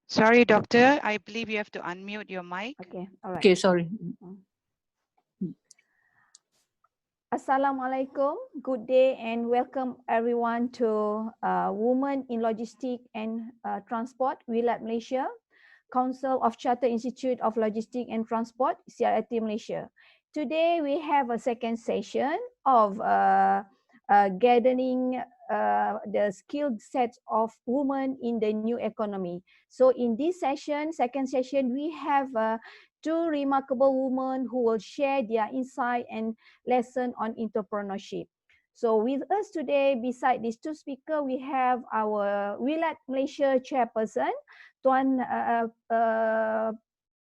Sorry, doctor. I believe you have to unmute your mic. Okay, all right. Okay, sorry. Assalamualaikum. Good day and welcome everyone to Women in Logistics and Transport, WILAT Malaysia, Council of Chartered Institute of Logistics and Transport, CRT Malaysia. Today we have a second session of gathering the skill sets of women in the new economy. So in this session, second session, we have two remarkable women who will share their insight and lesson on entrepreneurship. So with us today, beside these two speakers, we have our WILAT Malaysia chairperson, Puan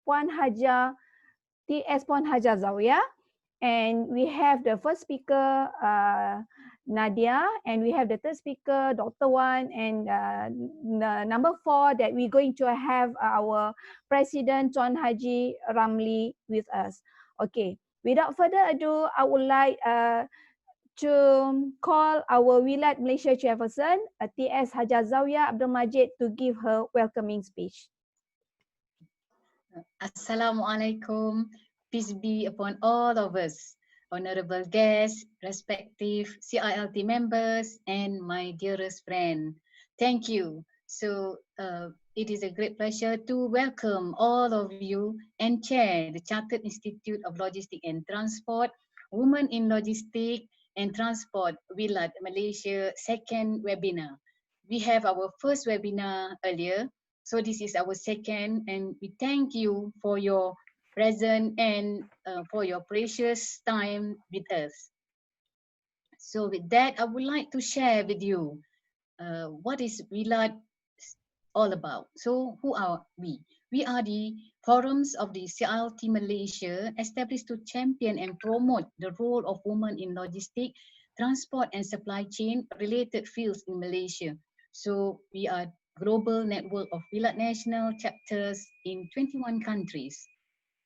Haja, TS Puan Haja Zawia. And we have the first speaker, Nadia, and we have the third speaker, Dr. Wan, and number 4 that we're going to have our President Tuan Haji Ramli with us. Okay, without further ado, I would like to call our WILAT Malaysia chairperson, TS Haja Zawia Abdul Majid, to give her welcoming speech. Assalamualaikum. Peace be upon all of us, honorable guests, respective CILT members, and my dearest friend. Thank you. So it is a great pleasure to welcome all of you and chair the Chartered Institute of Logistics and Transport, Women in Logistics and Transport, WILAT Malaysia second webinar. We have our first webinar earlier. So this is our second, and we thank you for your presence and for your precious time with us. So with that, I would like to share with you what is WILAT all about. So who are we? We are the forums of the CILT Malaysia, established to champion and promote the role of women in logistics, transport and supply chain related fields in Malaysia. So we are global network of WILAT national chapters in 21 countries.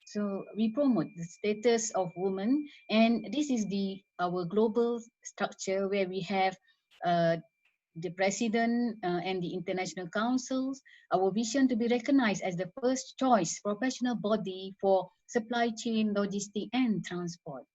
So we promote the status of women, and this is our global structure where we have the president and the international councils. Our vision to be recognized as the first choice professional body for supply chain, logistics and transport.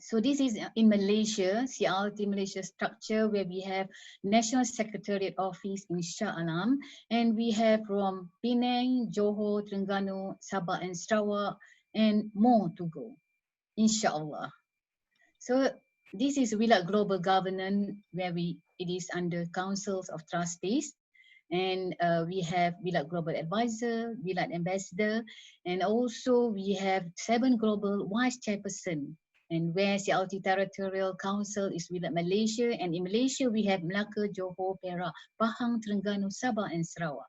So this is in Malaysia, CILT Malaysia structure, where we have National Secretariat Office in Shah Alam, and we have from Penang, Johor, Terengganu, Sabah and Sarawak, and more to go, inshallah. So this is WILAT Global Governance, where it is under Councils of Trustees, and we have WILAT Global Advisor, WILAT Ambassador, and also we have 7 Global Vice Chairperson, and where CILT Territorial Council is WILAT Malaysia, and in Malaysia we have Melaka, Johor, Perak, Pahang, Terengganu, Sabah and Sarawak.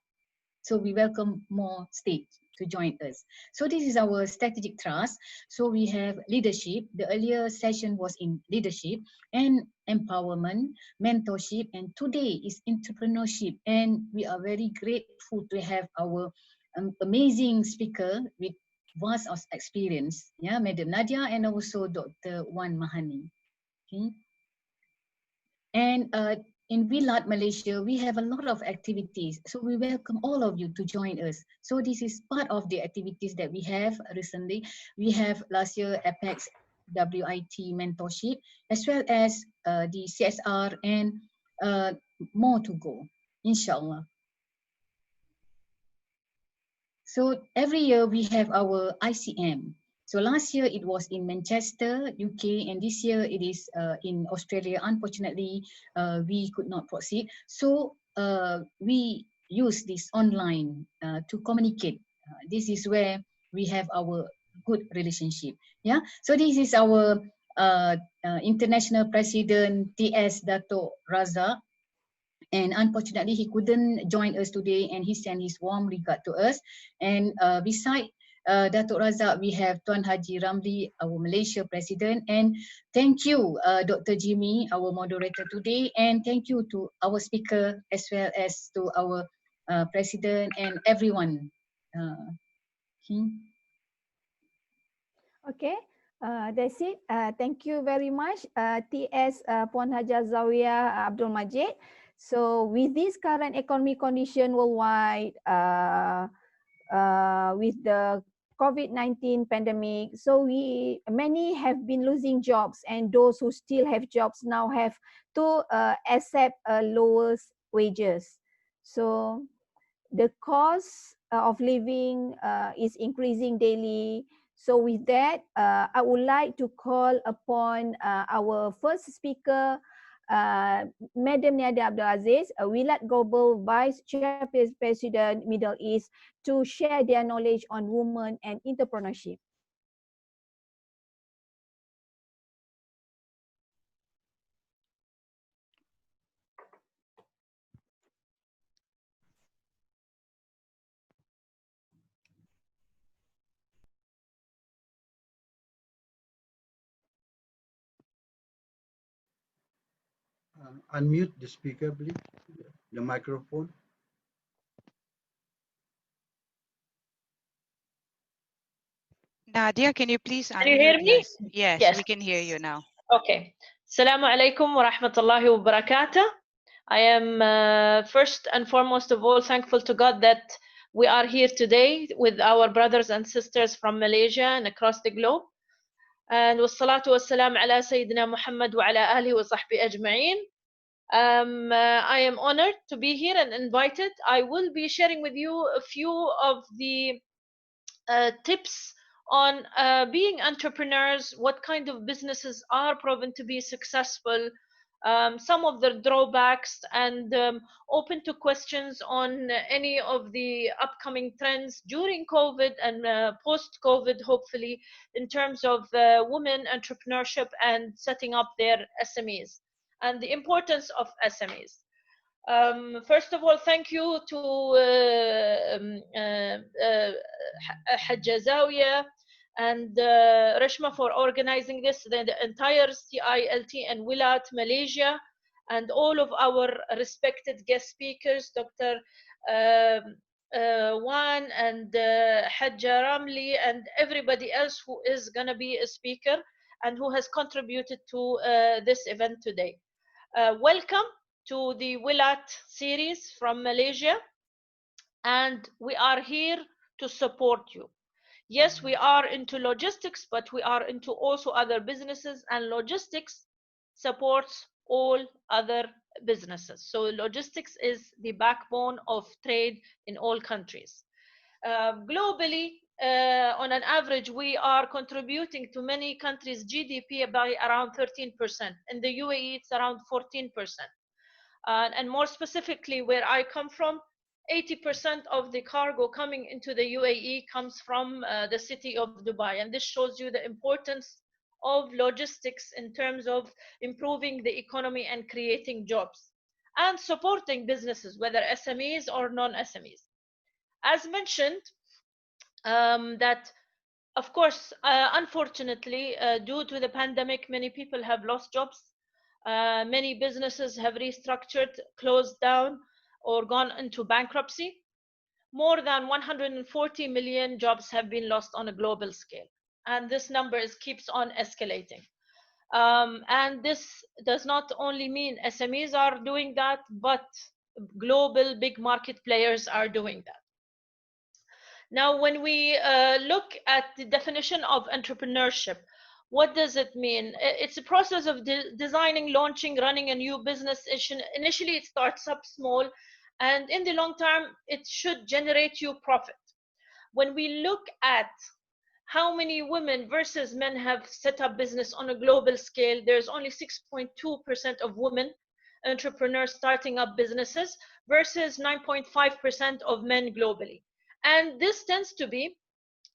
So we welcome more states to join us. So this is our strategic thrust. So we have leadership. The earlier session was in leadership and empowerment, mentorship, and today is entrepreneurship. And we are very grateful to have our amazing speaker with vast of experience, yeah, Madam Nadia and also Dr. Wan Mahani. Okay. And in WILAT Malaysia, we have a lot of activities. So we welcome all of you to join us. So this is part of the activities that we have recently. We have last year Apex WIT mentorship, as well as the CSR and more to go, inshallah. So every year we have our ICM. So last year it was in Manchester, UK, and this year it is in Australia. Unfortunately, we could not proceed. So we use this online to communicate. This is where we have our good relationship. Yeah. So this is our international president, TS Dato Razak. And unfortunately, he couldn't join us today, and he sent his warm regard to us. And beside Datuk Razak, we have Tuan Haji Ramli, our Malaysia President. And thank you, Dr. Jimi, our moderator today. And thank you to our speaker, as well as to our President and everyone. Okay, that's it. Thank you very much, TS Puan Haja Zawia Abdul Majid. So with this current economic condition worldwide, with the COVID-19 pandemic, so many have been losing jobs, and those who still have jobs now have to accept lower wages. So the cost of living is increasing daily. So with that, I would like to call upon our first speaker, Madam Nadia Abdul Aziz, a Wilat Global Vice Chairperson, Middle East, to share their knowledge on women and entrepreneurship. Unmute the speaker, please, the microphone. Nadia, can you please Can you hear unmute? me? Yes, Yes. we can hear you now. Okay. Assalamu alaikum wa rahmatullahi wa barakatuh. I am first and foremost of all thankful to God that we are here today with our brothers and sisters from Malaysia and across the globe. And wassalatu wassalam ala Sayyidina Muhammad wa ala alihi wa sahbihi ajma'een. I am honored to be here and invited. I will be sharing with you a few of the tips on being entrepreneurs, what kind of businesses are proven to be successful, some of the drawbacks, and open to questions on any of the upcoming trends during COVID and post-COVID, hopefully, in terms of women entrepreneurship and setting up their SMEs and the importance of SMEs. First of all, thank you to Hajja Zawiya and Reshma for organizing this, the entire CILT and Wilat Malaysia, and all of our respected guest speakers, Dr. Wan and Hajja Ramli, and everybody else who is going to be a speaker and who has contributed to this event today. Welcome to the Wilat series from Malaysia, and we are here to support you. Yes, we are into logistics, but we are into also other businesses, and logistics supports all other businesses. So logistics is the backbone of trade in all countries. Globally, on an average, we are contributing to many countries' GDP by around 13%. In the UAE, it's around 14%. And more specifically, where I come from, 80% of the cargo coming into the UAE comes from the city of Dubai. And this shows you the importance of logistics in terms of improving the economy and creating jobs and supporting businesses, whether SMEs or non-SMEs. As mentioned, that of course, unfortunately, due to the pandemic, many people have lost jobs. Many businesses have restructured, closed down, or gone into bankruptcy. More than 140 million jobs have been lost on a global scale. And this number keeps on escalating. And this does not only mean SMEs are doing that, but global big market players are doing that. Now, when we look at the definition of entrepreneurship, what does it mean? It's a process of designing, launching, running a new business. Initially, it starts up small, and in the long term, it should generate you profit. When we look at how many women versus men have set up business on a global scale, there's only 6.2% of women entrepreneurs starting up businesses versus 9.5% of men globally. And this tends to be,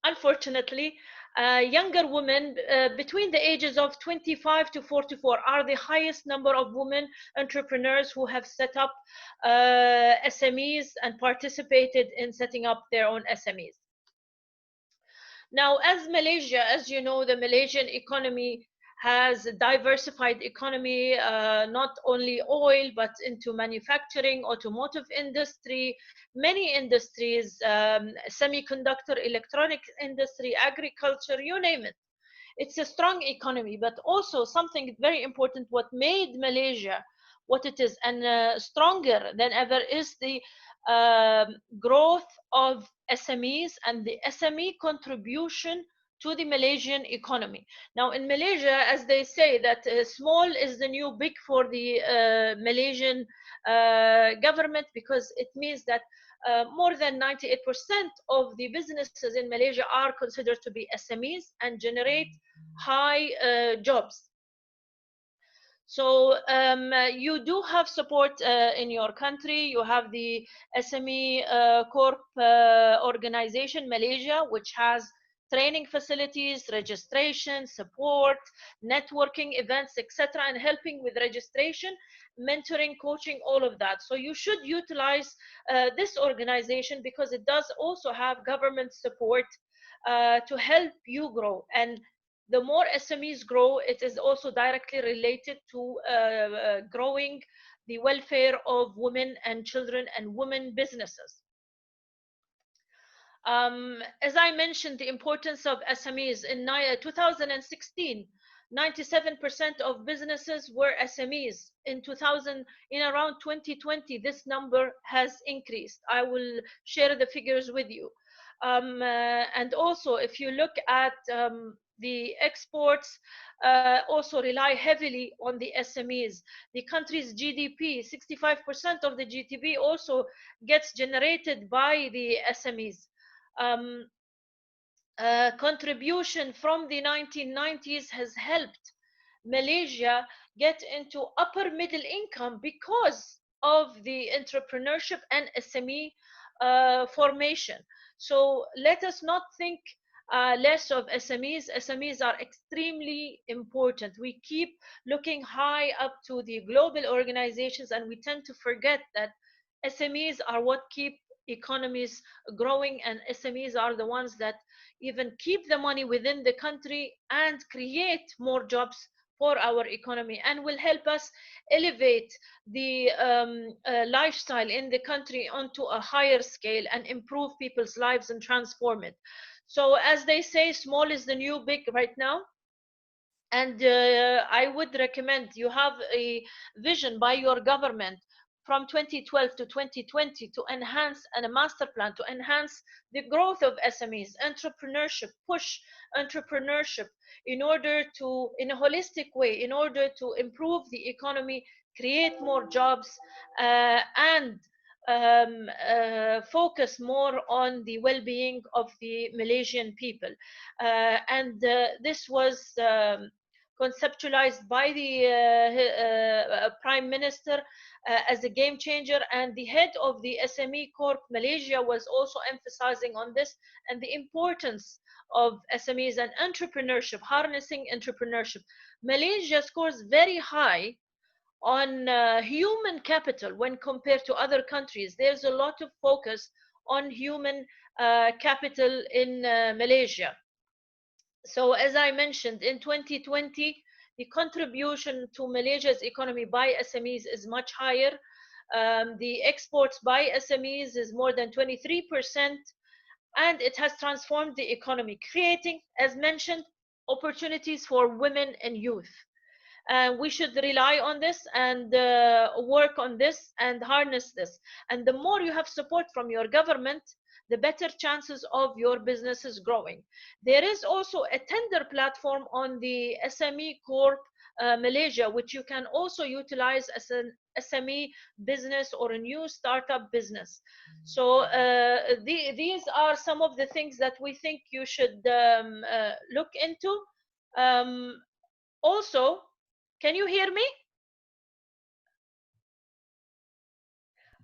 unfortunately, younger women between the ages of 25 to 44 are the highest number of women entrepreneurs who have set up SMEs and participated in setting up their own SMEs. Now, as Malaysia, as you know, the Malaysian economy has a diversified economy, not only oil, but into manufacturing, automotive industry, many industries, semiconductor, electronic industry, agriculture, you name it. It's a strong economy, but also something very important, what made Malaysia what it is, and stronger than ever is the growth of SMEs and the SME contribution to the Malaysian economy. Now in Malaysia, as they say, that small is the new big for the Malaysian government, because it means that more than 98% of the businesses in Malaysia are considered to be SMEs and generate high jobs. So you do have support in your country. You have the SME Corp organization Malaysia, which has training facilities, registration, support, networking events, etc., and helping with registration, mentoring, coaching, all of that. So you should utilize this organization, because it does also have government support to help you grow. And the more SMEs grow, it is also directly related to growing the welfare of women and children and women businesses. As I mentioned, the importance of SMEs in 2016, 97% of businesses were SMEs. In around 2020, this number has increased. I will share the figures with you. And also, if you look at the exports, also rely heavily on the SMEs. The country's GDP, 65% of the GDP also gets generated by the SMEs. Contribution from the 1990s has helped Malaysia get into upper middle income because of the entrepreneurship and SME formation. So let us not think less of SMEs. SMEs are extremely important. We keep looking high up to the global organizations, and we tend to forget that SMEs are what keep economies growing, and SMEs are the ones that even keep the money within the country and create more jobs for our economy, and will help us elevate the lifestyle in the country onto a higher scale and improve people's lives and transform it. So as they say, small is the new big right now. And I would recommend you have a vision by your government from 2012 to 2020 to enhance, and a master plan to enhance the growth of SMEs, entrepreneurship, push entrepreneurship in order to, in a holistic way, in order to improve the economy, create more jobs, and focus more on the well-being of the Malaysian people. And this was conceptualized by the Prime Minister as a game changer, and the head of the SME Corp Malaysia was also emphasizing on this and the importance of SMEs and entrepreneurship, harnessing entrepreneurship. Malaysia scores very high on human capital when compared to other countries. There's a lot of focus on human capital in Malaysia. So as I mentioned, in 2020, the contribution to Malaysia's economy by SMEs is much higher. The exports by SMEs is more than 23%, and it has transformed the economy, creating, as mentioned, opportunities for women and youth. We should rely on this and work on this and harness this. And the more you have support from your government, the better chances of your businesses growing. There is also a tender platform on the SME Corp Malaysia, which you can also utilize as an SME business or a new startup business. So these are some of the things that we think you should look into. Also, can you hear me?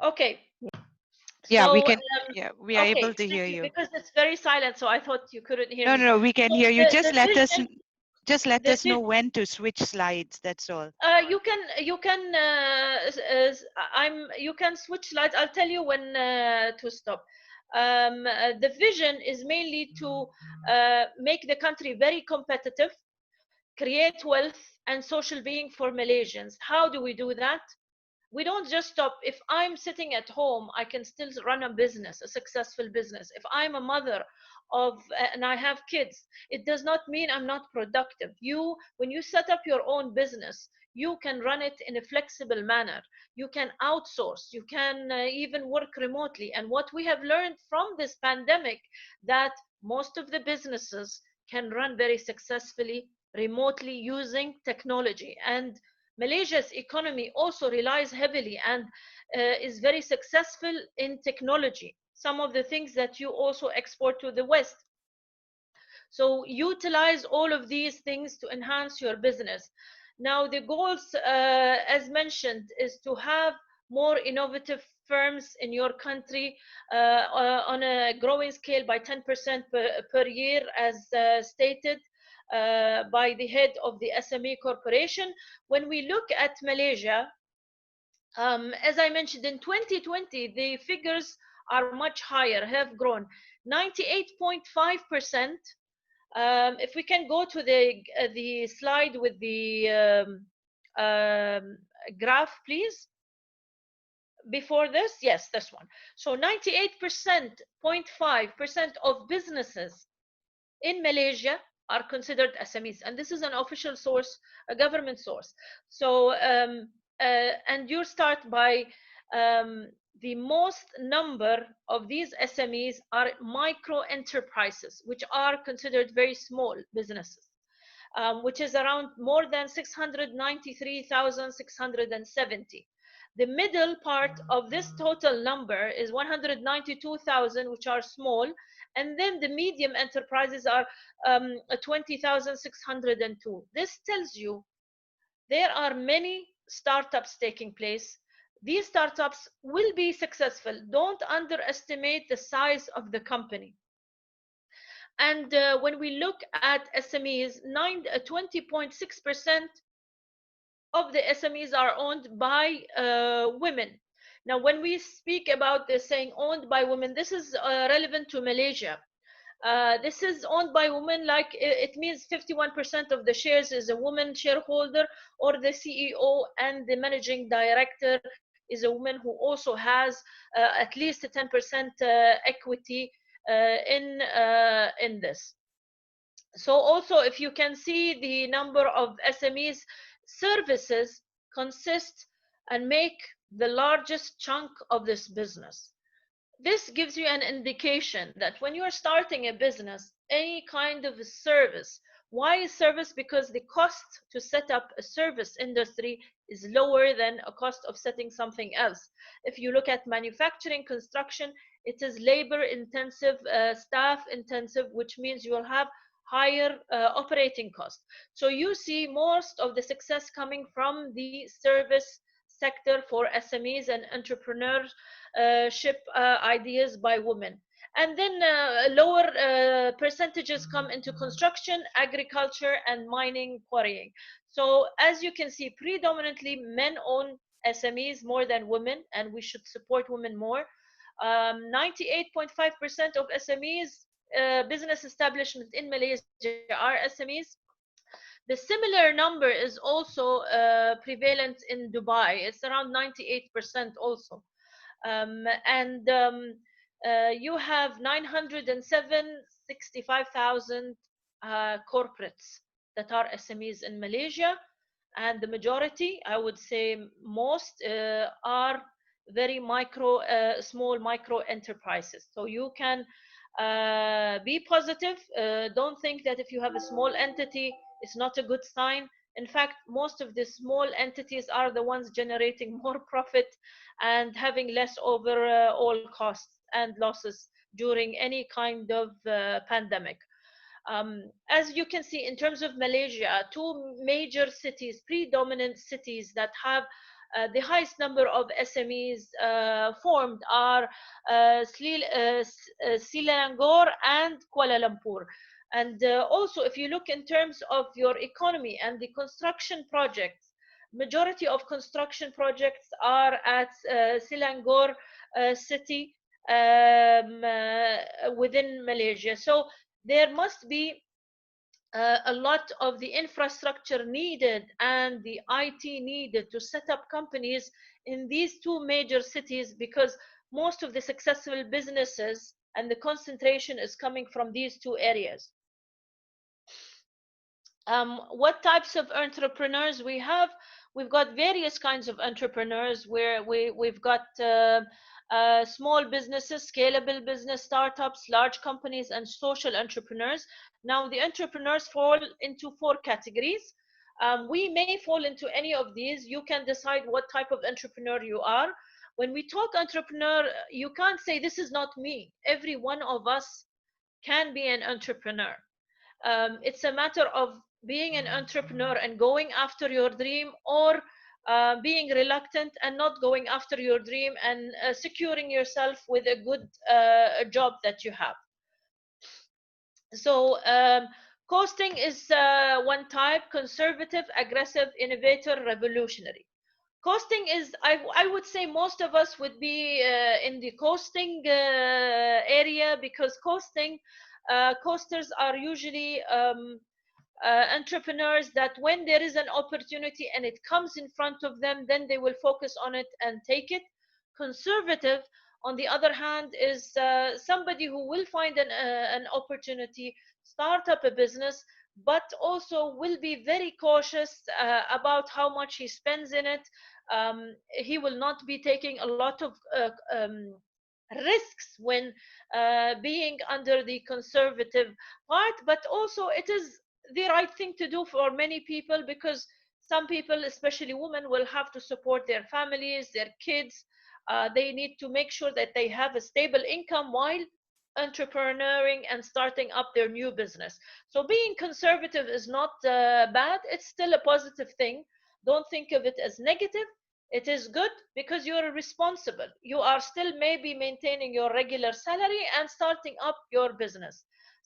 Okay. Yeah, So, we can. Yeah, we are okay, able to hear thank you. Because it's very silent, so I thought you couldn't hear No, me. no, no, we can So hear you. Just the let us, vision, just let the us know vi- when to switch slides. That's all. you can you can switch slides. I'll tell you when to stop. The vision is mainly to make the country very competitive, create wealth and social being for Malaysians. How do we do that? We don't just stop. If I'm sitting at home, I can still run a business, a successful business. If I'm a mother of and I have kids, it does not mean I'm not productive. When you set up your own business, you can run it in a flexible manner. You can outsource, you can even work remotely. And what we have learned from this pandemic, that most of the businesses can run very successfully remotely using technology. And Malaysia's economy also relies heavily and is very successful in technology, some of the things that you also export to the West. So utilize all of these things to enhance your business. Now, the goals, as mentioned, is to have more innovative firms in your country on a growing scale by 10% per year, as stated by the head of the SME Corporation. When we look at Malaysia, as I mentioned, in 2020, the figures are much higher, have grown 98.5%. If we can go to the slide with the graph, please. Before this, yes, this one. So 98.5% of businesses in Malaysia are considered SMEs, and this is an official source, a government source. So and you start by the most number of these SMEs are micro enterprises, which are considered very small businesses, which is around more than 693,670. The middle part of this total number is 192,000, which are small, and then the medium enterprises are 20,602. This tells you there are many startups taking place. These startups will be successful. Don't underestimate the size of the company. And when we look at SMEs, 20.6% of the SMEs are owned by women. Now, when we speak about this saying owned by women, this is relevant to Malaysia. This is owned by women, like it means 51% of the shares is a woman shareholder, or the CEO and the managing director is a woman who also has at least a 10% equity in this. So also, if you can see the number of SMEs, services consist and make the largest chunk of this business. This gives you an indication that when you are starting a business, any kind of a service, why is service? Because the cost to set up a service industry is lower than a cost of setting something else. If you look at manufacturing, construction, it is labor intensive, staff intensive, which means you will have higher operating costs. So you see most of the success coming from the service sector for SMEs and entrepreneurship ideas by women. And then lower percentages come into construction, agriculture, and mining, quarrying. So as you can see, predominantly men own SMEs more than women, and we should support women more. 98.5% of SMEs, business establishments in Malaysia, are SMEs. The similar number is also prevalent in Dubai. It's around 98% also. You have 965,000 corporates that are SMEs in Malaysia, and the majority, I would say most, are very small micro enterprises. So you can be positive. Don't think that if you have a small entity, it's not a good sign. In fact, most of the small entities are the ones generating more profit and having less overall costs and losses during any kind of pandemic. As you can see, in terms of Malaysia, two major cities, predominant cities that have the highest number of SMEs formed are Selangor and Kuala Lumpur. And also, if you look in terms of your economy and the construction projects, majority of construction projects are at Selangor city within Malaysia. So there must be a lot of the infrastructure needed and the IT needed to set up companies in these two major cities, because most of the successful businesses and the concentration is coming from these two areas. What types of entrepreneurs we have? We've got various kinds of entrepreneurs where we've got small businesses, scalable business, startups, large companies, and social entrepreneurs. Now, the entrepreneurs fall into 4 categories. We may fall into any of these. You can decide what type of entrepreneur you are. When we talk entrepreneur, you can't say this is not me. Every one of us can be an entrepreneur. It's a matter of being an entrepreneur and going after your dream, or being reluctant and not going after your dream and securing yourself with a good job that you have. So coasting is one type: conservative, aggressive, innovator, revolutionary. Coasting is, I would say most of us would be in the coasting area, because coasters are usually entrepreneurs that when there is an opportunity and it comes in front of them, then they will focus on it and take it. Conservative, on the other hand, is somebody who will find an opportunity, start up a business, but also will be very cautious about how much he spends in it. He will not be taking a lot of risks when being under the conservative part, but also it is the right thing to do for many people, because some people, especially women, will have to support their families, their kids. They need to make sure that they have a stable income while entrepreneuring and starting up their new business. So being conservative is not bad. It's still a positive thing. Don't think of it as negative. It is good because you're responsible. You are still maybe maintaining your regular salary and starting up your business.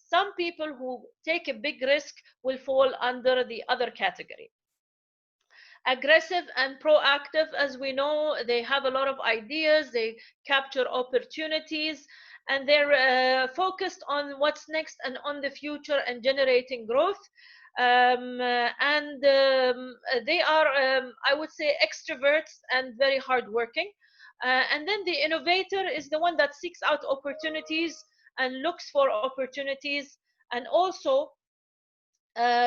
Some people who take a big risk will fall under the other category. Aggressive and proactive, as we know, they have a lot of ideas, they capture opportunities, and they're focused on what's next and on the future and generating growth. And they are, I would say, extroverts and very hardworking. And then the innovator is the one that seeks out opportunities and looks for opportunities, and also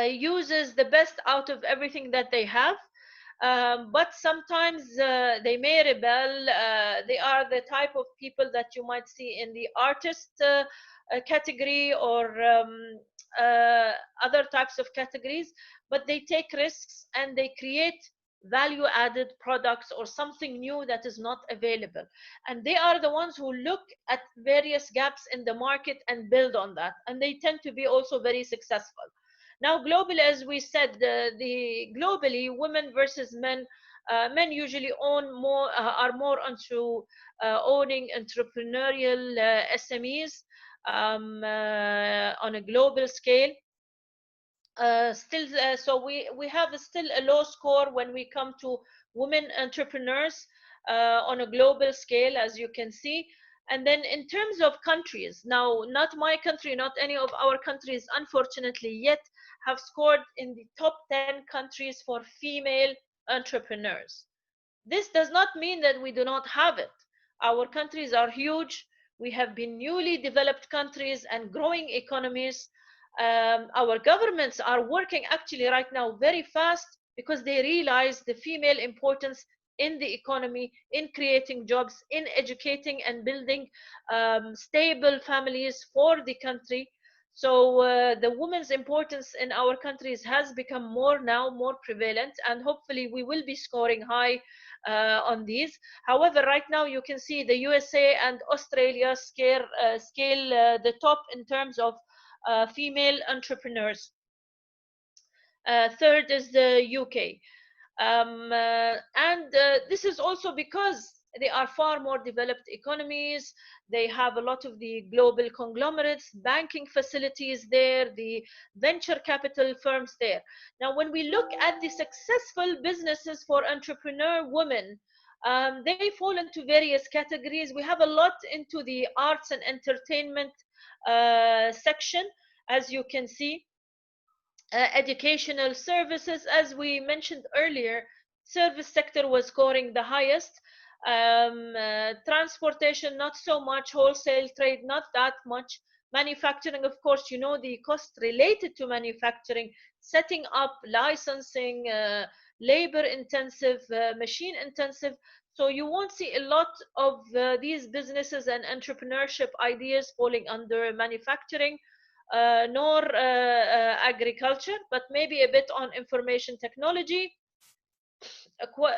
uses the best out of everything that they have. But sometimes they may rebel. They are the type of people that you might see in the artist category, or other types of categories, but they take risks and they create value added products or something new that is not available, and they are the ones who look at various gaps in the market and build on that, and they tend to be also very successful. Now, globally, as we said, the globally, women versus men. Men usually own more, are more onto owning entrepreneurial SMEs on a global scale. So we have still a low score when we come to women entrepreneurs on a global scale, as you can see. And then in terms of countries, now, not my country, not any of our countries, unfortunately, yet have scored in the top 10 countries for female entrepreneurs. This does not mean that we do not have it. Our countries are huge. We have been newly developed countries and growing economies. Our governments are working actually right now very fast, because they realize the female importance in the economy, in creating jobs, in educating and building stable families for the country. So the woman's importance in our countries has become more prevalent, and hopefully we will be scoring high on these. However, right now you can see the USA and Australia scale the top in terms of female entrepreneurs. Third is the UK. And this is also because they are far more developed economies. They have a lot of the global conglomerates, banking facilities there, the venture capital firms there. Now, when we look at the successful businesses for entrepreneur women, they fall into various categories. We have a lot into the arts and entertainment section, as you can see. Educational services, as we mentioned earlier, service sector was scoring the highest. Transportation, not so much. Wholesale trade, not that much. Manufacturing, of course, you know the cost related to manufacturing, setting up, licensing, labor intensive, machine intensive. So you won't see a lot of these businesses and entrepreneurship ideas falling under manufacturing, nor agriculture, but maybe a bit on information technology.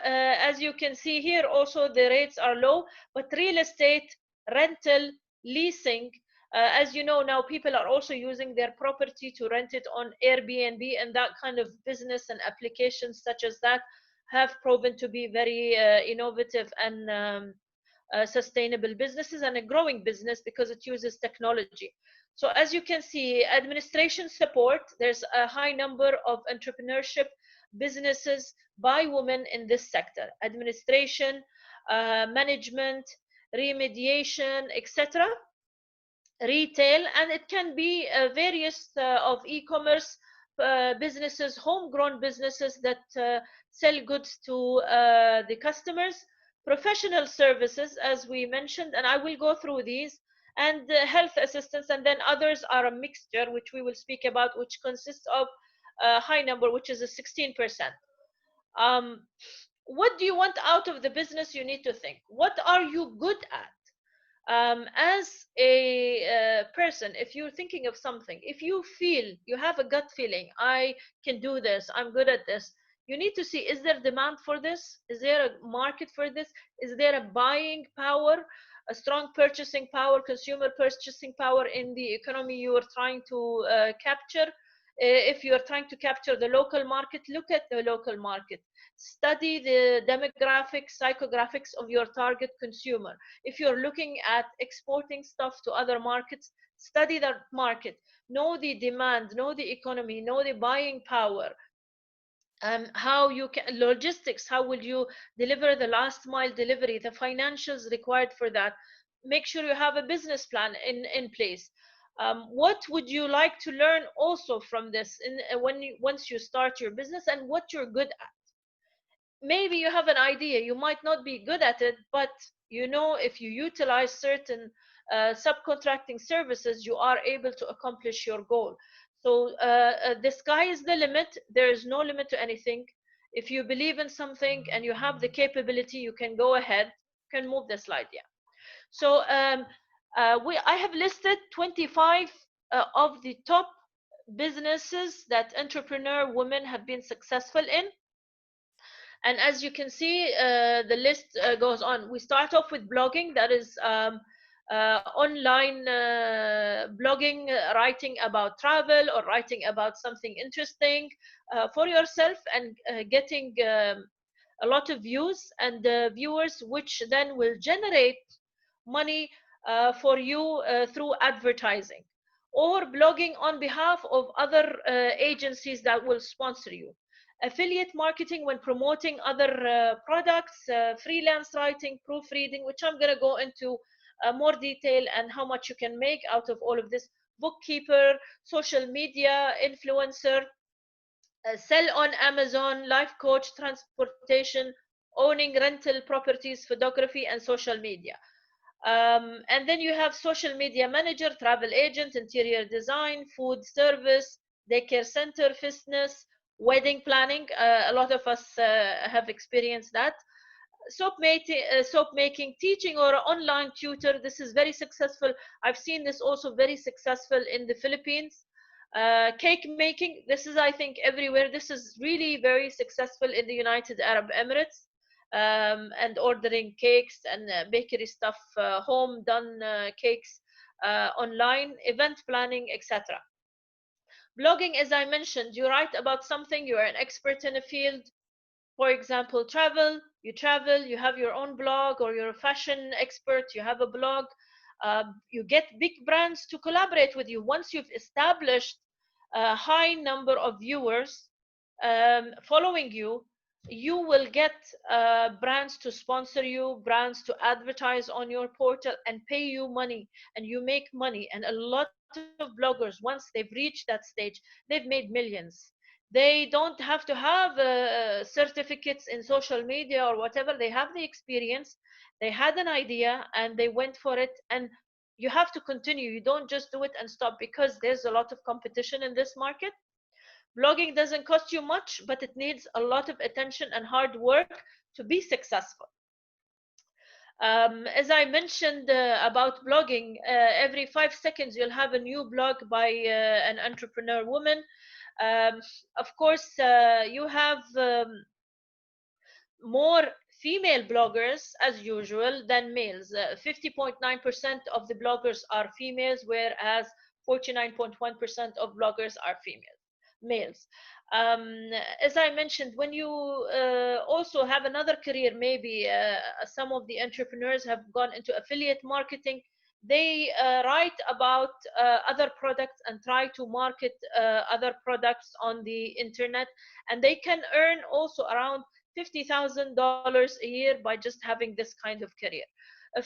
As you can see here, also the rates are low, but real estate, rental, leasing, as you know, now people are also using their property to rent it on Airbnb, and that kind of business and applications such as that have proven to be very innovative and sustainable businesses, and a growing business because it uses technology. So as you can see, administration support, there's a high number of entrepreneurship businesses by women in this sector: administration, management, remediation, etc., retail, and it can be various of e-commerce businesses, homegrown businesses that sell goods to the customers, professional services, as we mentioned, and I will go through these, and health assistance, and then others are a mixture, which we will speak about, which consists of a high number, which is a 16%. What do you want out of the business? You need to think, what are you good at? As a person, if you're thinking of something, if you feel, you have a gut feeling, I can do this, I'm good at this, you need to see, is there demand for this? Is there a market for this? Is there a buying power, a strong purchasing power, consumer purchasing power in the economy you are trying to capture? If you are trying to capture the local market, look at the local market. Study the demographics, psychographics of your target consumer. If you're looking at exporting stuff to other markets, study that market. Know the demand, know the economy, know the buying power. How you can, logistics, how will you deliver the last mile delivery, the financials required for that. Make sure you have a business plan in place. What would you like to learn also from this once you start your business, and what you're good at? Maybe you have an idea, you might not be good at it, but you know, if you utilize certain subcontracting services, you are able to accomplish your goal. So the sky is the limit. There is no limit to anything. If you believe in something and you have the capability, you can go ahead. You can move the slide. Yeah. So I have listed 25 of the top businesses that entrepreneur women have been successful in. And as you can see, the list goes on. We start off with blogging, that is online blogging, writing about travel or writing about something interesting for yourself, and getting a lot of views and viewers, which then will generate money for you through advertising, or blogging on behalf of other agencies that will sponsor you. Affiliate marketing when promoting other products, freelance writing, proofreading, which I'm going to go into more detail, and how much you can make out of all of this. Bookkeeper, social media influencer, sell on Amazon, life coach, transportation, owning rental properties, photography, and social media. And then you have social media manager, travel agent, interior design, food service, daycare center, fitness, wedding planning. A lot of us have experienced that. Soap making, teaching, or online tutor. This is very successful. I've seen this also very successful in the Philippines. Cake making. This is, I think, everywhere. This is really very successful in the United Arab Emirates. And ordering cakes and bakery stuff, home done cakes online, event planning, etc. Blogging, as I mentioned, you write about something, you are an expert in a field. For example, travel, you have your own blog, or you're a fashion expert, you have a blog. You get big brands to collaborate with you. Once you've established a high number of viewers following you, you will get brands to sponsor you, brands to advertise on your portal and pay you money, and you make money. And a lot of bloggers, once they've reached that stage, they've made millions. They don't have to have certificates in social media or whatever. They have the experience, they had an idea, and they went for it. And you have to continue. You don't just do it and stop, because there's a lot of competition in this market. Blogging doesn't cost you much, but it needs a lot of attention and hard work to be successful. As I mentioned about blogging, every 5 seconds you'll have a new blog by an entrepreneur woman. Of course, you have more female bloggers as usual than males. 50.9% of the bloggers are females, whereas 49.1% of bloggers are females, males. As I mentioned, when you also have another career, maybe some of the entrepreneurs have gone into affiliate marketing. They write about other products and try to market other products on the internet, and they can earn also around $50,000 a year by just having this kind of career.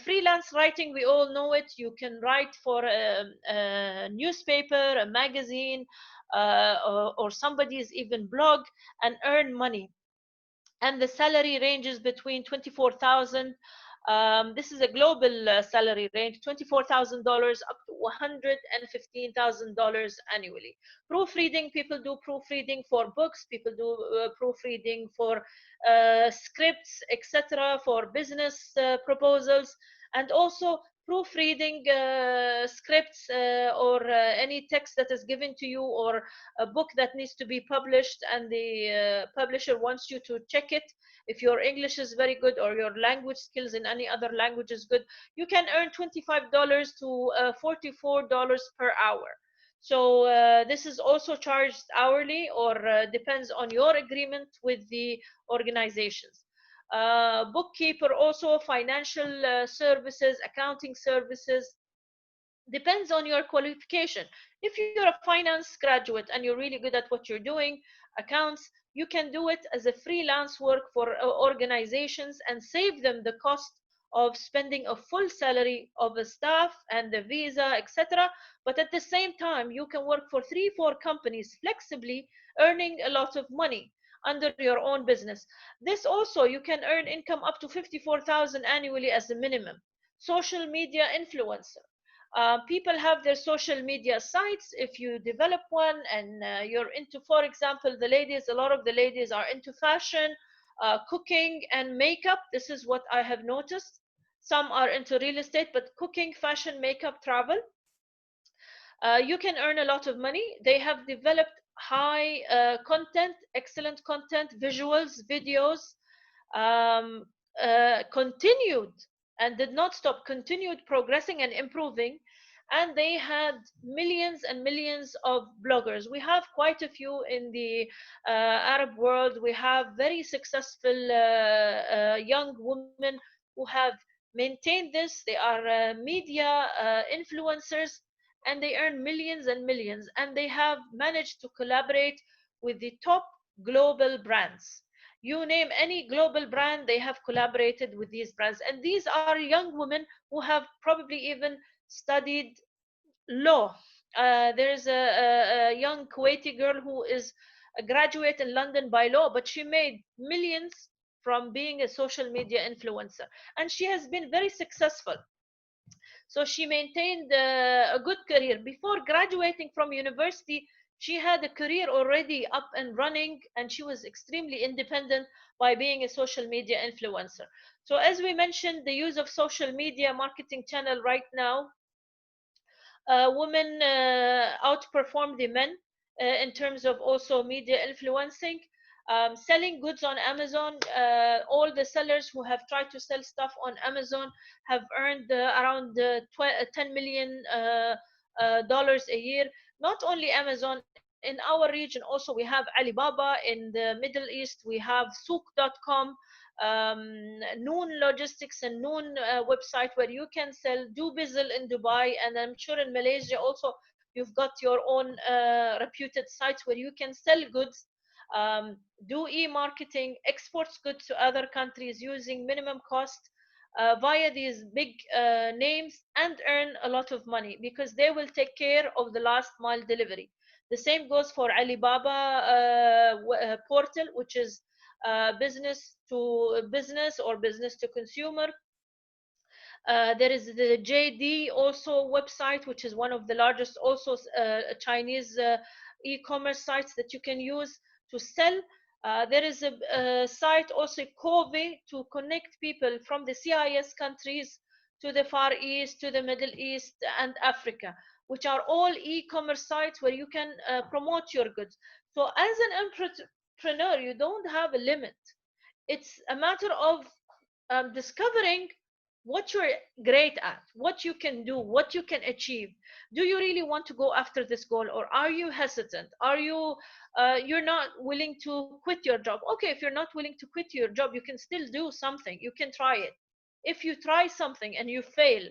Freelance writing, we all know it. You can write for a newspaper, a magazine, or somebody's even blog and earn money. And the salary ranges between 24,000. This is a global salary range, $24,000 up to $115,000 annually. Proofreading, people do proofreading for books, people do proofreading for scripts, etc., for business proposals, and also proofreading scripts or any text that is given to you, or a book that needs to be published and the publisher wants you to check it. If your English is very good or your language skills in any other language is good, you can earn $25 to $44 per hour. So this is also charged hourly, or depends on your agreement with the organizations. Bookkeeper, also financial services, accounting services, depends on your qualification. If you're a finance graduate and you're really good at what you're doing, accounts, you can do it as a freelance work for organizations and save them the cost of spending a full salary of a staff and the visa, etc. But at the same time, you can work for 3-4 companies flexibly, earning a lot of money under your own business. This also, you can earn income up to 54,000 annually as a minimum. Social media influencer, people have their social media sites. If you develop one and you're into, for example, the ladies, a lot of the ladies are into fashion, cooking, and makeup. This is what I have noticed. Some are into real estate, but cooking, fashion, makeup, travel, you can earn a lot of money. They have developed high content, excellent content, visuals, videos, um, continued and did not stop, continued progressing and improving. And they had millions and millions of bloggers. We have quite a few in the Arab world. We have very successful young women who have maintained this. They are media influencers, and they earn millions and millions, and they have managed to collaborate with the top global brands. You name any global brand, they have collaborated with these brands. And these are young women who have probably even studied law. There's a young Kuwaiti girl who is a graduate in London by law, but she made millions from being a social media influencer. And she has been very successful. So she maintained a good career. Before graduating from university, she had a career already up and running, and she was extremely independent by being a social media influencer. So as we mentioned, the use of social media marketing channel right now, women outperform the men in terms of also media influencing. Selling goods on Amazon, all the sellers who have tried to sell stuff on Amazon have earned around $10 million dollars a year. Not only Amazon, in our region also we have Alibaba. In the Middle East we have Souk.com, Noon Logistics and Noon website where you can sell. Do Bizzle in Dubai, and I'm sure in Malaysia also you've got your own reputed sites where you can sell goods. Do e-marketing, exports goods to other countries using minimum cost via these big names, and earn a lot of money because they will take care of the last mile delivery. The same goes for Alibaba portal, which is business to business or business to consumer. There is the JD also website, which is one of the largest also Chinese e-commerce sites that you can use to sell. There is a site also, Cove, to connect people from the CIS countries to the Far East, to the Middle East, and Africa, which are all e-commerce sites where you can promote your goods. So as an entrepreneur, you don't have a limit. It's a matter of discovering what you're great at, what you can do, what you can achieve. Do you really want to go after this goal, or are you hesitant? Are you you're not willing to quit your job? Okay, if you're not willing to quit your job, you can still do something. You can try it. If you try something and you fail,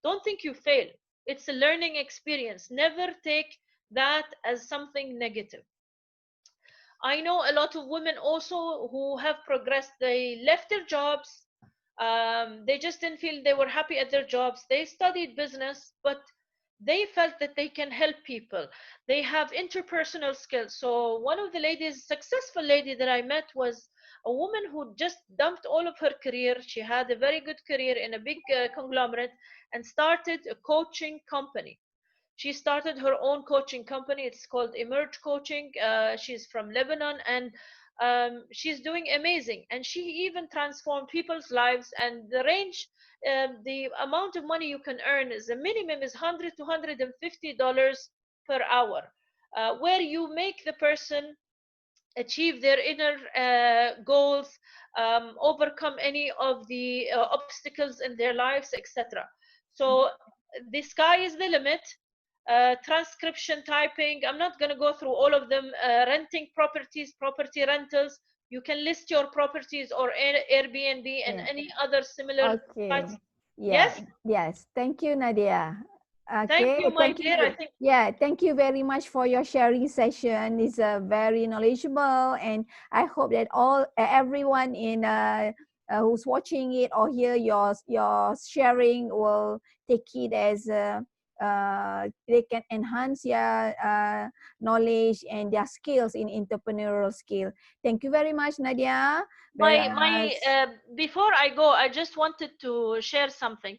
don't think you fail. It's a learning experience. Never take that as something negative. I know a lot of women also who have progressed. They left their jobs. They just didn't feel they were happy at their jobs. They studied business, but they felt that they can help people. They have interpersonal skills. So one of the ladies, successful lady that I met, was a woman who just dumped all of her career. She had a very good career in a big conglomerate and started a coaching company. She started her own coaching company. It's called Emerge Coaching. She's from Lebanon, and she's doing amazing. And she even transformed people's lives. And the range, the amount of money you can earn is the minimum is $100 to $150 per hour, where you make the person achieve their inner goals, overcome any of the obstacles in their lives, etc. So the sky is the limit. Transcription, typing, I'm not going to go through all of them. Renting properties, property rentals. You can list your properties or Airbnb and Yeah. any other similar Okay. sites. Yeah. Yes? Yes. Thank you, Nadia. Thank Okay. you, my dear. I think Yeah. Thank you very much for your sharing session. It's very knowledgeable, and I hope that everyone in who's watching it or hear your sharing will take it as they can enhance their knowledge and their skills in entrepreneurial skill. Thank you very much, Nadia. my before I go, I just wanted to share something.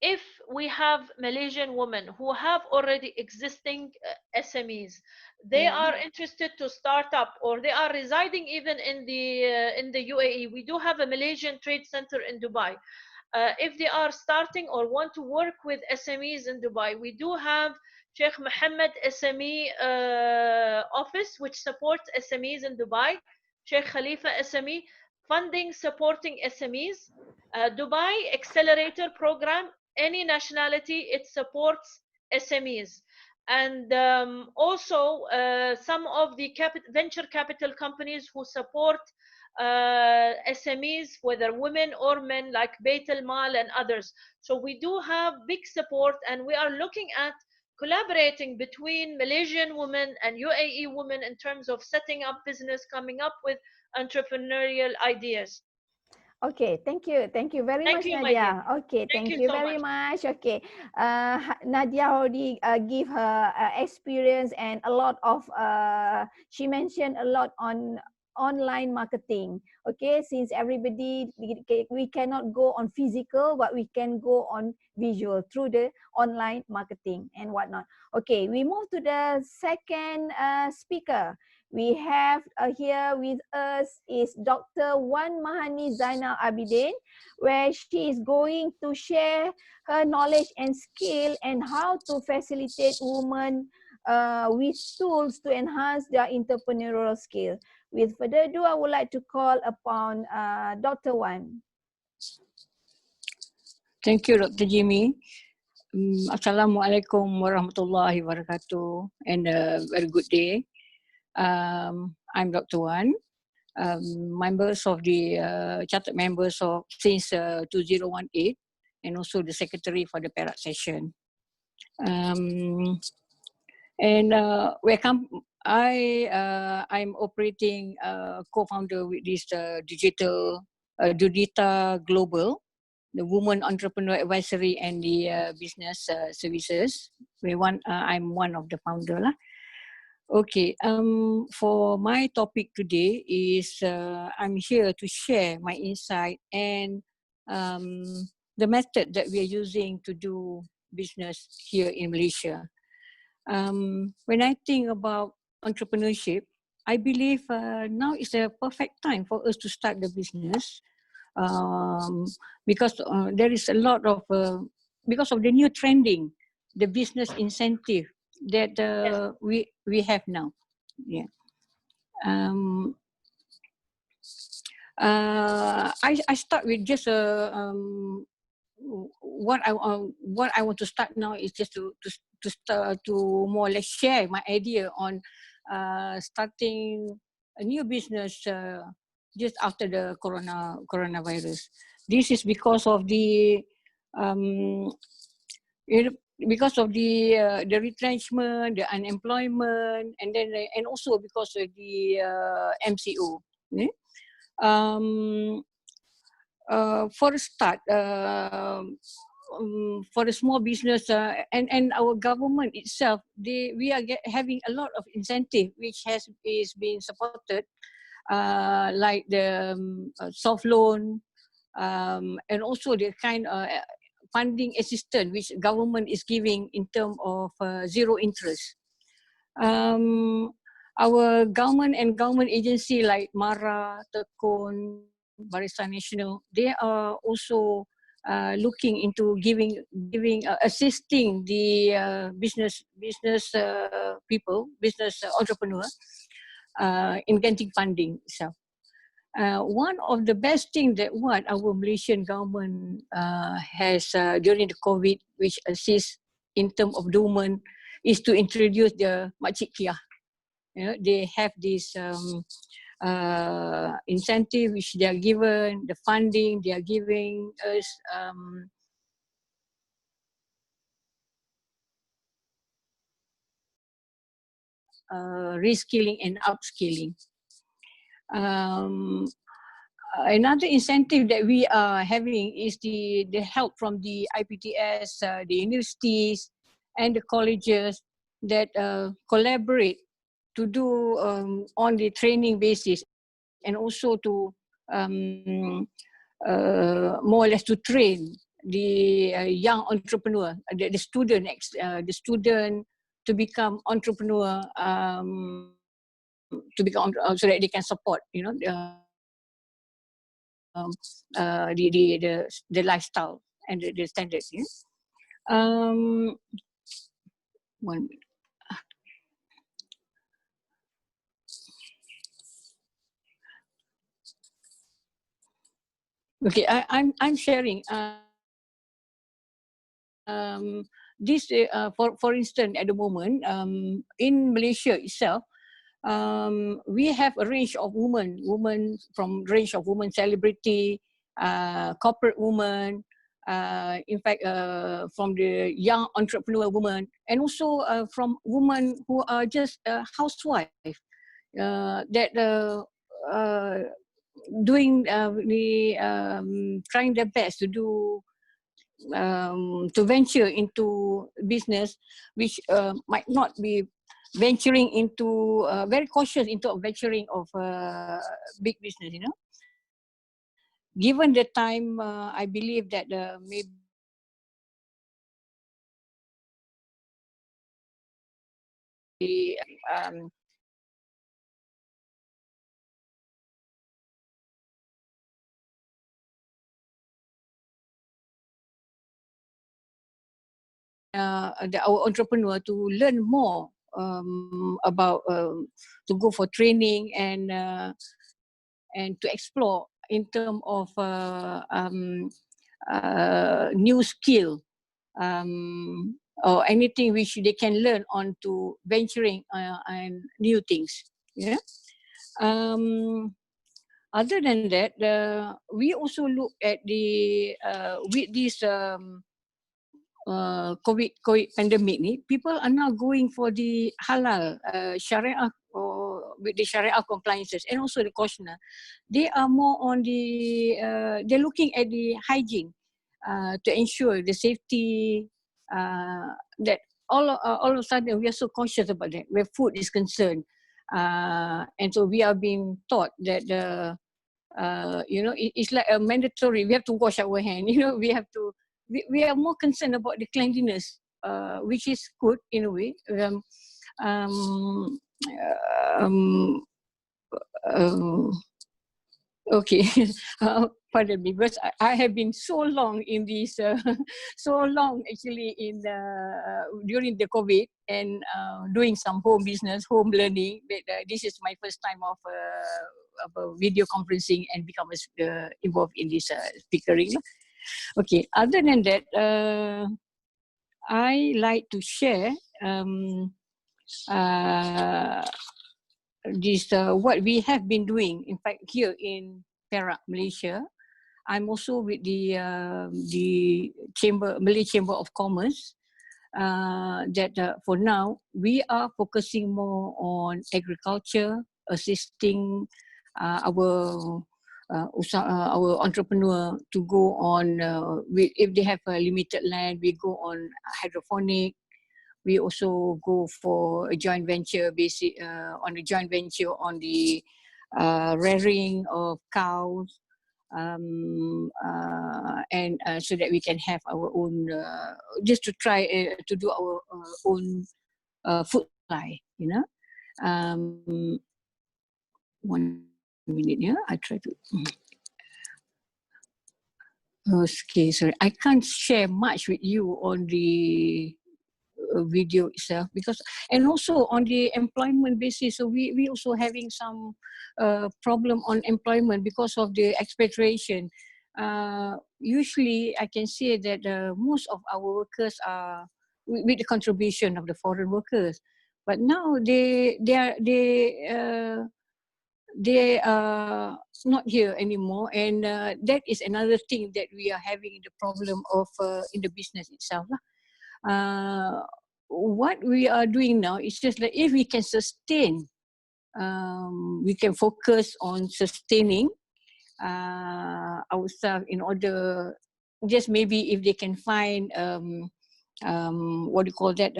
If we have Malaysian women who have already existing SMEs, they Yeah. are interested to start up, or they are residing even in the UAE. We do have a Malaysian trade center in Dubai. If they are starting or want to work with SMEs in Dubai, we do have Sheikh Mohammed SME office, which supports SMEs in Dubai. Sheikh Khalifa SME, funding supporting SMEs. Dubai Accelerator Program, any nationality, it supports SMEs. And also some of the venture capital companies who support SMEs, whether women or men, like Beit Al Mal and others. So we do have big support, and we are looking at collaborating between Malaysian women and UAE women in terms of setting up business, coming up with entrepreneurial ideas. Okay, thank you. Thank you very Thank much, you, my dear. Nadia. Okay, Thank thank you you so very much. much. Okay, Nadia already give her experience and a lot of, she mentioned a lot on online marketing. Okay, since everybody, we cannot go on physical, but we can go on visual through the online marketing and whatnot. Okay, we move to the second speaker. We have here with us is Dr. Wan Mahani Zainal Abidin, where she is going to share her knowledge and skill and how to facilitate women with tools to enhance their entrepreneurial skill. With further ado, I would like to call upon Dr. Wan. Thank you, Dr. Jimi. Assalamualaikum warahmatullahi wabarakatuh, and a very good day. I'm Dr. Wan, members of the chartered members of since 2018, and also the secretary for the Perak session. I'm operating co-founder with this digital Dudita Global, the Women Entrepreneur Advisory and the Business Services. I'm one of the founder lah. Okay, for my topic today is I'm here to share my insight and the method that we are using to do business here in Malaysia. When I think about entrepreneurship, I believe now is the perfect time for us to start the business, because there is a lot of because of the new trending, the business incentive that Yes. we have now. Yeah. I start with just what I want to start now is just to start to more or less share my idea on starting a new business just after the coronavirus. This is because of the um, because of the retrenchment, the unemployment, and then and also because of the MCO. Yeah? For a start, for the small business and our government itself, we are having a lot of incentive which is being supported, like the soft loan, and also the kind of funding assistance which government is giving in terms of zero interest. Our government and government agency like MARA, Tekun, Barisan Nasional, they are also looking into giving assisting the business people, business entrepreneur in getting funding itself. One of the best things that what our Malaysian government has during the COVID, which assists in terms of the women, is to introduce the Makcik Kia. You know, they have this incentive which they are given, the funding they are giving us. Reskilling and upskilling. Another incentive that we are having is the help from the IPTS, the universities and the colleges that collaborate to do on the training basis, and also to more or less to train the young entrepreneur, the student to become entrepreneur, so that they can support, you know, the lifestyle and the standards. Yeah? One minute. Okay, I'm sharing. This for instance, at the moment, in Malaysia itself, we have a range of women from range of women celebrity, corporate women, in fact, from the young entrepreneur women, and also from women who are just housewife that doing trying their best to do to venture into business, which might not be venturing into very cautious into venturing of big business. You know, given the time, I believe that maybe um, our entrepreneur to learn more about to go for training and to explore in terms of new skill or anything which they can learn on to venturing and new things. Yeah. Other than that, we also look at the with this COVID pandemic ni, people are now going for the halal Sharia or with the Sharia compliances, and also the cautionary. They are more on the they're looking at the hygiene to ensure the safety, that all of a sudden we are so conscious about that where food is concerned, and so we are being taught that you know, it's like a mandatory, we have to wash our hand, you know, we have to, we are more concerned about the cleanliness, which is good in a way. um, uh, okay, pardon me, because I have been so long in this, so long actually in the during the COVID and doing some home business, home learning. But this is my first time of video conferencing and become involved in this speakering. Okay, other than that, I like to share this what we have been doing. In fact, here in Perak, Malaysia, I'm also with the Malay Chamber of Commerce. That for now we are focusing more on agriculture, assisting our entrepreneur to go on. If they have a limited land, we go on hydroponic. We also go for a joint venture on a joint venture on the rearing of cows, and so that we can have our own, just to try to do our own food supply, you know. 1 minute, yeah, I try to. Okay, sorry, I can't share much with you on the video itself, because, and also on the employment basis, so we also having some problem on employment because of the expatriation. Usually I can say that most of our workers are with the contribution of the foreign workers, but now they are not here anymore, and that is another thing that we are having the problem of in the business itself. What we are doing now is just like, if we can sustain, we can focus on sustaining ourselves, in order, just maybe if they can find what do you call that,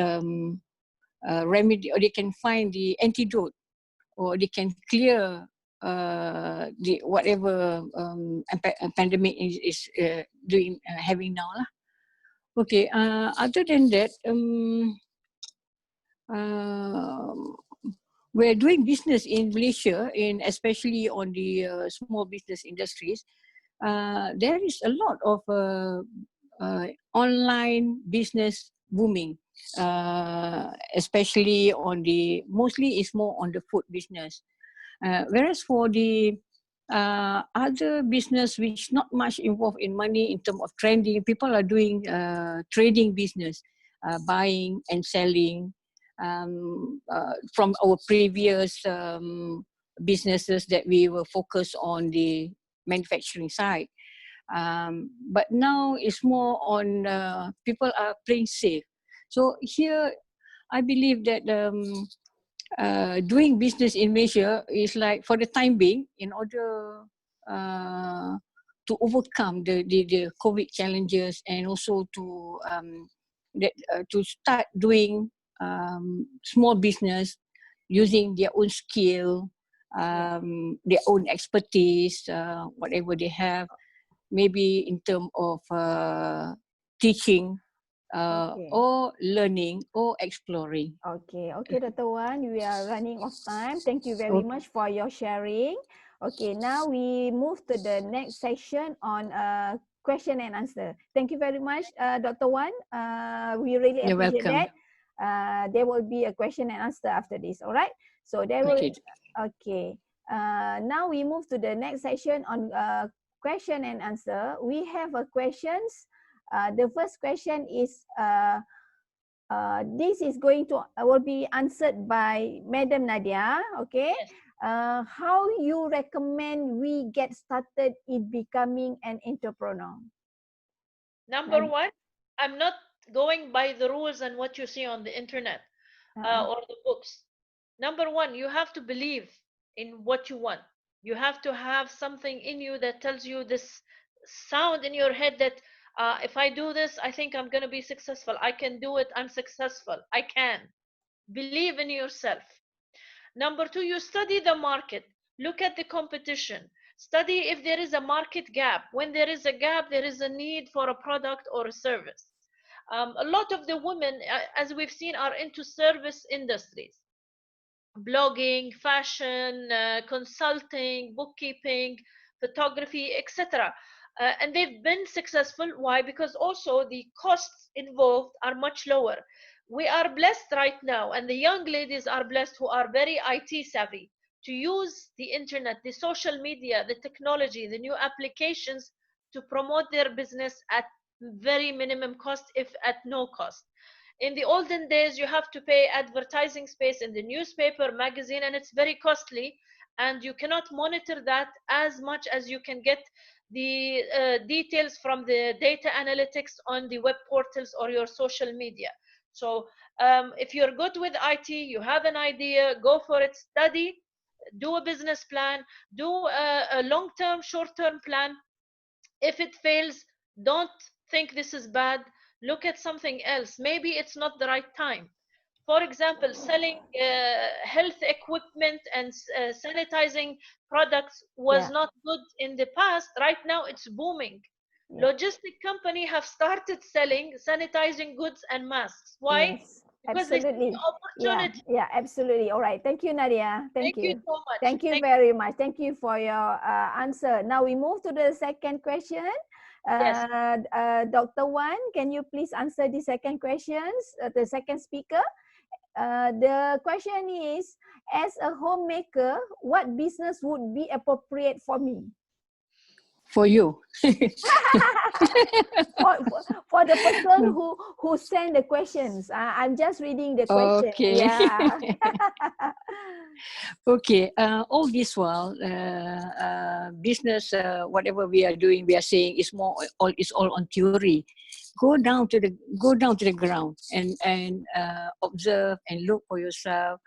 remedy, or they can find the antidote, or they can clear the whatever pandemic is doing having now lah. Okay, other than that, we're doing business in Malaysia, in especially on the small business industries. There is a lot of online business booming, especially on the, mostly it's more on the food business. Whereas for the other business which not much involved in money in terms of trading, people are doing trading business, buying and selling, from our previous businesses that we were focused on the manufacturing side. But now it's more on people are playing safe. So here I believe that doing business in Malaysia is like, for the time being, in order to overcome the COVID challenges, and also to to start doing small business using their own skill, their own expertise, whatever they have, maybe in terms of teaching, or learning, or exploring. Okay, Dr. Wan, we are running of time. Thank you very much for your sharing. Okay, now we move to the next section on question and answer. Thank you very much, Dr. Wan. We really You're appreciate welcome. that. There will be a question and answer after this, all right? So there will, okay. Now we move to the next section on question and answer. We have a questions. The first question is, this is going to will be answered by Madam Nadia. Okay. Yes. How you recommend we get started in becoming an entrepreneur? Number one, I'm not going by the rules and what you see on the internet or the books. Number one, you have to believe in what you want. You have to have something in you that tells you this sound in your head that if I do this, I think I'm going to be successful. I can do it. I'm successful. I can. Believe in yourself. Number two, you study the market. Look at the competition. Study if there is a market gap. When there is a gap, there is a need for a product or a service. A lot of the women, as we've seen, are into service industries. blogging, fashion, consulting, bookkeeping, photography, etc. And they've been successful. Why? Because also the costs involved are much lower. We are blessed right now, and the young ladies are blessed who are very IT savvy to use the internet, the social media, the technology, the new applications to promote their business at very minimum cost, if at no cost. In the olden days, you have to pay advertising space in the newspaper, magazine, and it's very costly. And you cannot monitor that as much as you can get the details from the data analytics on the web portals or your social media. So if you're good with IT, you have an idea, go for it, study, do a business plan, do a long-term, short-term plan. If it fails, don't think this is bad. Look at something else. Maybe it's not the right time. For example, selling health equipment and sanitizing products was Yeah. not good in the past. Right now, it's booming. Yeah. Logistic company have started selling sanitizing goods and masks. Why? Yes, Because they see absolutely. the Yeah, opportunity. yeah, absolutely. All right. Thank you, Nadia. Thank Thank you you. so much. Thank you very much. Thank you for your answer. Now we move to the second question. Yes. Dr. Wan, can you please answer the second questions, the second speaker? The question is, as a homemaker, what business would be appropriate for me? For you. For the person who sent the questions. I'm just reading the question. Okay. Yeah. Okay. All this while, business, whatever we are doing, we are saying is all on theory. Go down to the ground and observe and look for yourself,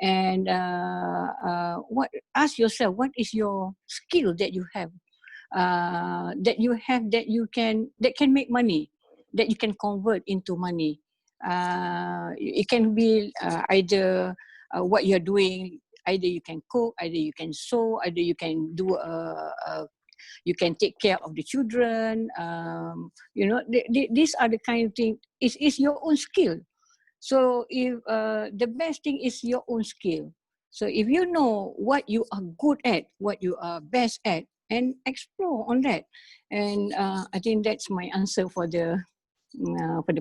and ask yourself, what is your skill that you have, that can make money, that you can convert into money. It can be either what you're doing. Either you can cook, either you can sew, either you can do you can take care of the children. These are the kind of thing. It's your own skill. So if the best thing is your own skill. So if you know what you are good at, what you are best at, and explore on that. And I think that's my answer for the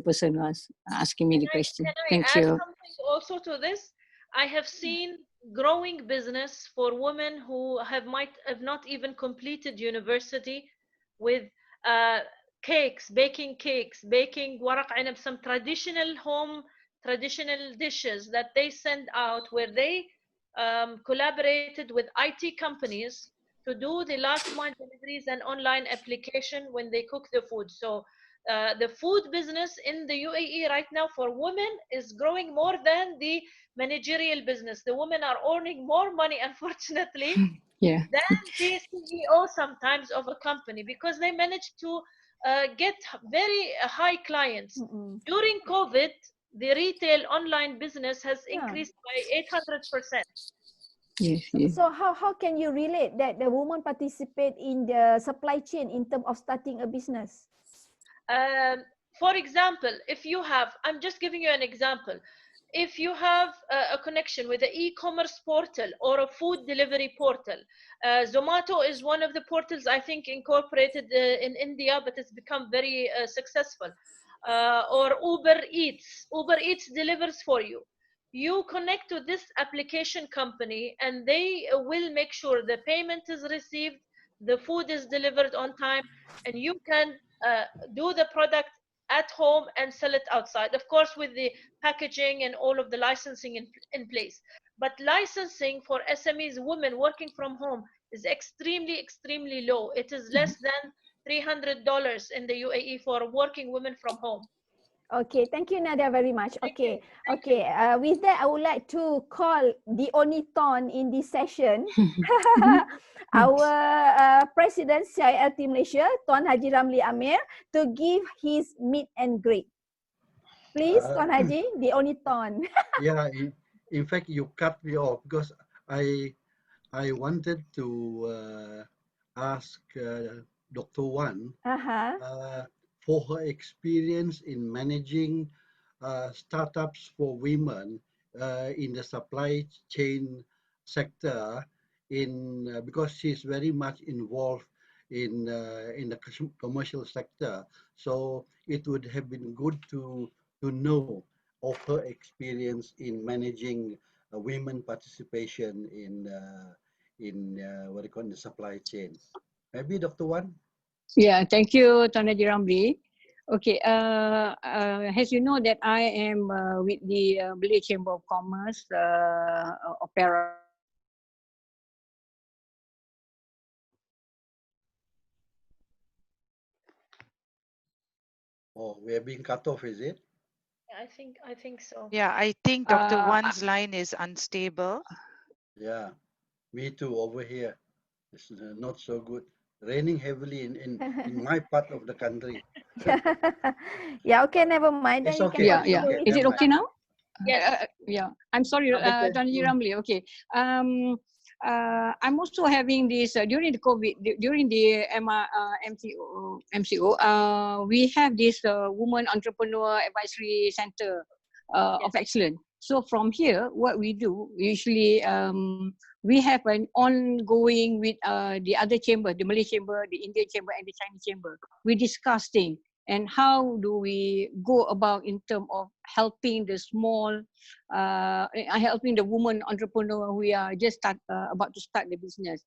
person who was asking me the question. Can I Thank add you. something also to this? I have seen growing business for women who have not even completed university, with uh, baking cakes, baking waraq anab, some traditional dishes that they send out, where they collaborated with IT companies to do the last mile deliveries and online application when they cook the food. So the food business in the UAE right now for women is growing more than the managerial business. The women are earning more money, unfortunately, Yeah. than the CEO sometimes of a company, because they manage to get very high clients. Mm-mm. During COVID, the retail online business has Yeah. increased by 800%. Yes, yes. So how can you relate that the woman participate in the supply chain in terms of starting a business? Um, for example, if you have, I'm just giving you an example. If you have a connection with an e-commerce portal or a food delivery portal, Zomato is one of the portals I think incorporated in India, but it's become very successful. Or Uber Eats. Uber Eats delivers for you. You connect to this application company, and they will make sure the payment is received, the food is delivered on time, and you can do the product at home and sell it outside, of course with the packaging and all of the licensing in place. But licensing for SMEs, women working from home, is extremely low. It is less than $300 in the UAE for working women from home. Okay, thank you, Nadia, very much. Thank Okay, you. okay. With that, I would like to call the only ton in this session, our President CILT Malaysia, Tuan Haji Ramli Amir, to give his meet and greet. Please, Tuan Haji, the only ton. Yeah, in fact, you cut me off because I wanted to ask Dr. Wan for her experience in managing startups for women in the supply chain sector because she's very much involved in the commercial sector. So it would have been good to know of her experience in managing women participation in what do you call it, the supply chains. Maybe Dr. Wan? Yeah, thank you, Nadia Ramli. Okay, as you know that I am with the Malay Chamber of Commerce, Opera. Oh, we are being cut off, is it? I think so. Yeah, I think Dr. Uh, Wan's line is unstable. Yeah, me too over here. It's not so good. Raining heavily in my part of the country. Yeah, okay, never mind. Then It's you can okay. yeah, It's yeah. continue okay. with Is Never it mind. okay now? Yes. Yeah, I'm sorry, Okay. Nadia Ramli. Okay. I'm also having this during the COVID, during the MCO. We have this Women Entrepreneur Advisory Center of Excellence. So from here, what we do usually, we have an ongoing with the other chamber, the Malay chamber, the Indian chamber, and the Chinese chamber. We discuss things and how do we go about in terms of helping the small, helping the woman entrepreneur who are just about to start the business.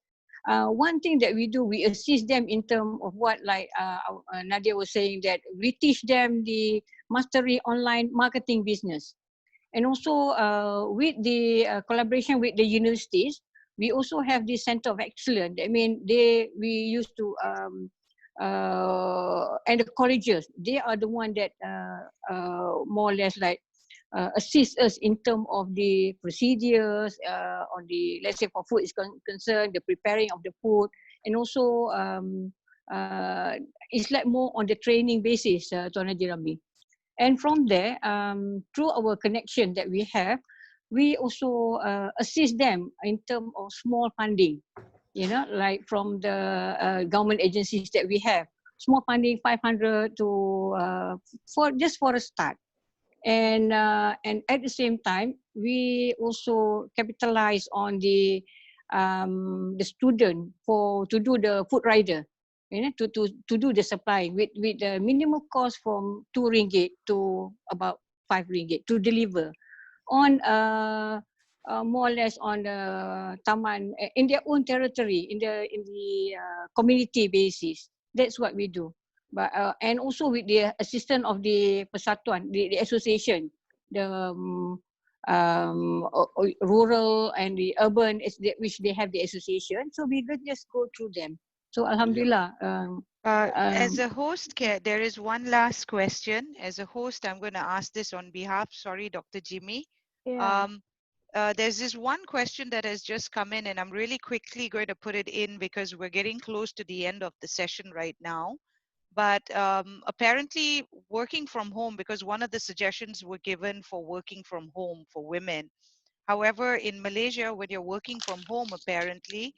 One thing that we do, we assist them in terms of what, like Nadia was saying, that we teach them the mastery online marketing business. And also with the collaboration with the universities, we also have this center of excellence. I mean, we used to, and the colleges, they are the one that more or less like assist us in terms of the procedures, on the, let's say for food is concerned, the preparing of the food, and also it's like more on the training basis, Tuan Haji Ramli. And from there, through our connection that we have, we also assist them in terms of small funding, you know, like from the government agencies that we have. Small funding, 500 to, for a start. And at the same time, we also capitalize on the student to do the food rider, you know, to do the supply with the minimum cost from 2 ringgit to about 5 ringgit to deliver on more or less on the taman in their own territory, in the community basis. That's what we do. But and also with the assistance of the persatuan, the association, the rural and the urban, which they have the association. So we could just go through them. So Alhamdulillah. As a host, there is one last question. As a host, I'm going to ask this on behalf. Sorry, Dr. Jimi. Yeah. There's this one question that has just come in, and I'm really quickly going to put it in because we're getting close to the end of the session right now. But apparently working from home, because one of the suggestions were given for working from home for women. However, in Malaysia, when you're working from home, apparently,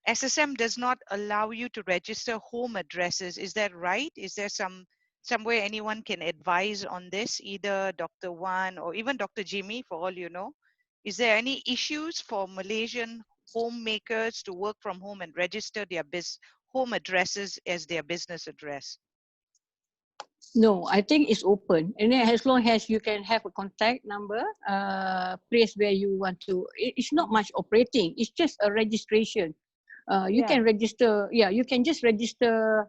SSM does not allow you to register home addresses. Is that right? Is there some way anyone can advise on this, either Dr. Wan or even Dr. Jimi, for all you know? Is there any issues for Malaysian homemakers to work from home and register their home addresses as their business address? No, I think it's open, and then as long as you can have a contact number, place where you want to. It's not much operating. It's just a registration. You can register. Yeah, you can just register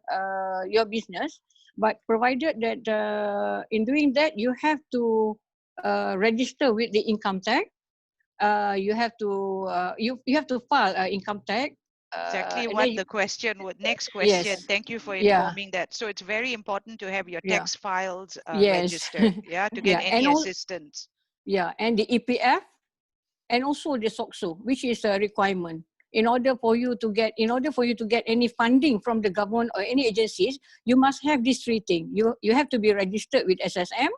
your business, but provided that in doing that you have to register with the income tax. You have to you have to file income tax. Exactly what the question would. Next question. Yes. Thank you for Yeah. informing that. So it's very important to have your Yeah. tax files Yes. registered, yeah, to get Yeah. any And assistance. yeah, and the EPF, and also the SOCSO, which is a requirement. In order for you to get any funding from the government or any agencies, you must have these 3 things. You have to be registered with SSM.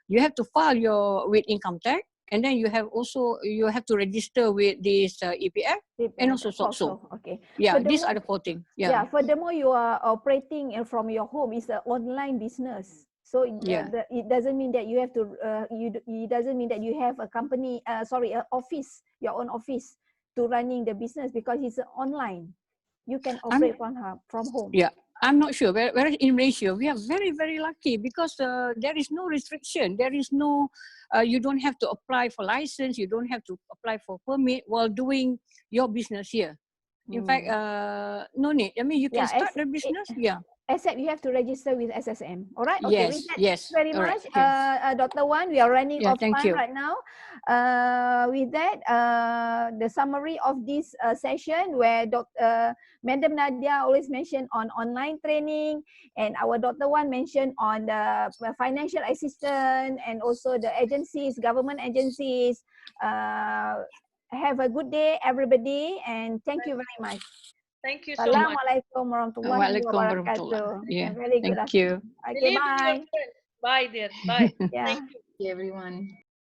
You have to file with income tax, and then you have to register with this EPF and also SOCSO. Okay. Yeah, these are the 4 things. Yeah. Yeah. Furthermore, you are operating from your home. It's an online business. So Yeah. it doesn't mean that you have to. It doesn't mean that you have a company. An office, your own office to running the business, because it's online. You can operate from home. Yeah, I'm not sure. Whereas in Malaysia, we are very, very lucky because there is no restriction. There is no, you don't have to apply for license. You don't have to apply for permit while doing your business here. In fact, no need. I mean, you can start the business. Yeah. Except you have to register with SSM. All right. Okay. With Yes. that, Yes. thanks very All right. much, Okay. Dr. Wan. We are running Yeah. off Thank time you. right now. With that, the summary of this session, where Madam Nadia always mentioned on online training, and our Dr. Wan mentioned on the financial assistance, and also the agencies, government agencies. Have a good day, everybody, and thank you very much. Thank you so much. Assalamualaikum warahmatullahi wabarakatuh. Yeah. Very good Thank you. afternoon. Okay, Believe in bye. yourself. Bye, dear. Bye. Yeah. Thank you. Everyone.